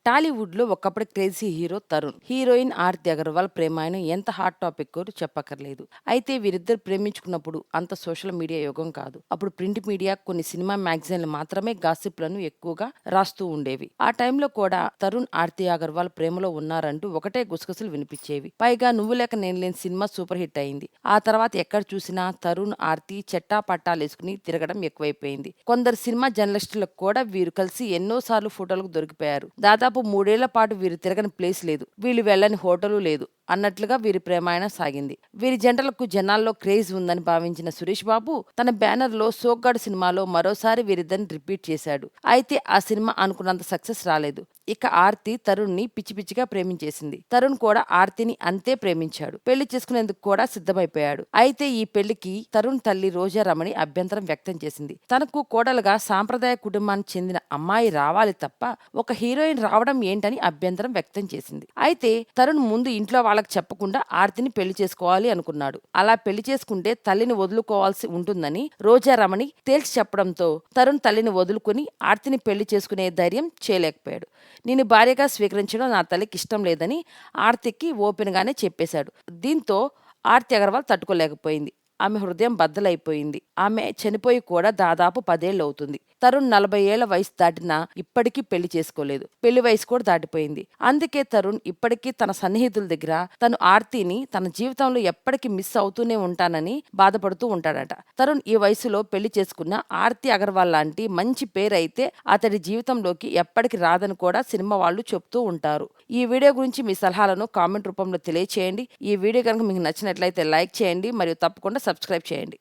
టాలీవుడ్‌లో ఒకప్పుడు crazy hero Tarun. Heroine Aarti Agarwal ప్రేమాయణం ఎంత హాట్ టాపిక్కో చెప్పక్కర్లేదు. అయితే వీరిద్దరు ప్రేమించుకున్నప్పుడు అంత సోషల్ మీడియా యుగం కాదు. అప్పుడు ప్రింట్ మీడియా, కొన్ని సినిమా మ్యాగజైన్లు మాత్రమే గాసిప్‌లను ఎక్కువగా రాస్తూ ఉండేవి. ఆ టైంలో కూడా తరుణ్, ఆర్తి అగర్వాల్ ప్రేమలో ఉన్నారంటూ ఒకటే గుసగుసలు వినిపించేవి. పైగా 'నువ్వు లేక నేను లేని' సినిమా సూపర్ హిట్ అయింది. ఆ తర్వాత ఎక్కడ చూసినా తరుణ్, ఆర్తి చెట్టా పట్టాలేసుకుని తిరగడం ఎక్కువైపోయింది. కొందరు సినిమా జర్నలిస్టులకు కూడా వీరు కలిసి ఎన్నో సార్లు ఫోటోలకు దొరికిపోయారు. దాదాపు 3 ఏళ్ల పాటు వీరు తిరగని ప్లేస్ లేదు, వీళ్ళు వెళ్ళని హోటలు లేదు అన్నట్లుగా వీరి ప్రేమాయణం సాగింది. వీరి జంటలకు జనాల్లో క్రేజ్ ఉందని భావించిన సురేష్ బాబు తన బ్యానర్లో 'సోగ్గాడు' సినిమాలో మరోసారి వీరిద్దరిని రిపీట్ చేశాడు. అయితే ఆ సినిమా అనుకున్నంత సక్సెస్ రాలేదు. ఇక ఆర్తి తరుణ్ని పిచ్చి పిచ్చిగా ప్రేమించేసింది. తరుణ్ కూడా ఆర్తిని అంతే ప్రేమించాడు. పెళ్లి చేసుకునేందుకు కూడా సిద్ధమైపోయాడు. అయితే ఈ పెళ్లికి తరుణ్ తల్లి రోజా రమణి అభ్యంతరం వ్యక్తం చేసింది. తనకు కోడలుగా సాంప్రదాయ కుటుంబానికి చెందిన అమ్మాయి రావాలి తప్ప ఒక హీరోయిన్ రావడం ఏంటని అభ్యంతరం వ్యక్తం చేసింది. అయితే తరుణ్ ముందు ఇంట్లో వాళ్ళకి చెప్పకుండా ఆర్తిని పెళ్లి చేసుకోవాలి అనుకున్నాడు. అలా పెళ్లి చేసుకుంటే తల్లిని వదులుకోవాల్సి ఉంటుందని రోజా రమణి తేల్చి చెప్పడంతో తరుణ్ తల్లిని వదులుకుని ఆర్తిని పెళ్లి చేసుకునే ధైర్యం చేయలేకపోయాడు. నేను భార్యగా స్వీకరించడం నా తల్లికి ఇష్టం లేదని ఆర్తికి ఓపెన్ గానే చెప్పేశాడు. దీంతో ఆర్తి అగర్వాల్ తట్టుకోలేకపోయింది. ఆమె హృదయం బద్దలైపోయింది. ఆమె చనిపోయి కూడా దాదాపు 10 ఏళ్ళు అవుతుంది. తరుణ్ 40 ఏళ్ల వయసు దాటినా ఇప్పటికీ పెళ్లి చేసుకోలేదు. పెళ్లి వయసు కూడా దాటిపోయింది. అందుకే తరుణ్ ఇప్పటికీ తన సన్నిహితుల దగ్గర తను ఆర్తిని తన జీవితంలో ఎప్పటికీ మిస్ అవుతూనే ఉంటానని బాధపడుతూ ఉంటాడట. తరుణ్ ఈ వయసులో పెళ్లి చేసుకున్న ఆర్తి అగర్వాల్ లాంటి మంచి పేరైతే అతడి జీవితంలోకి ఎప్పటికి రాదని కూడా సినిమా వాళ్ళు చెప్తూ ఉంటారు. ఈ వీడియో గురించి మీ సలహాలను కామెంట్ రూపంలో తెలియచేయండి. ఈ వీడియో కనుక మీకు నచ్చినట్లయితే లైక్ చేయండి మరియు తప్పకుండా సబ్స్క్రైబ్ చేయండి.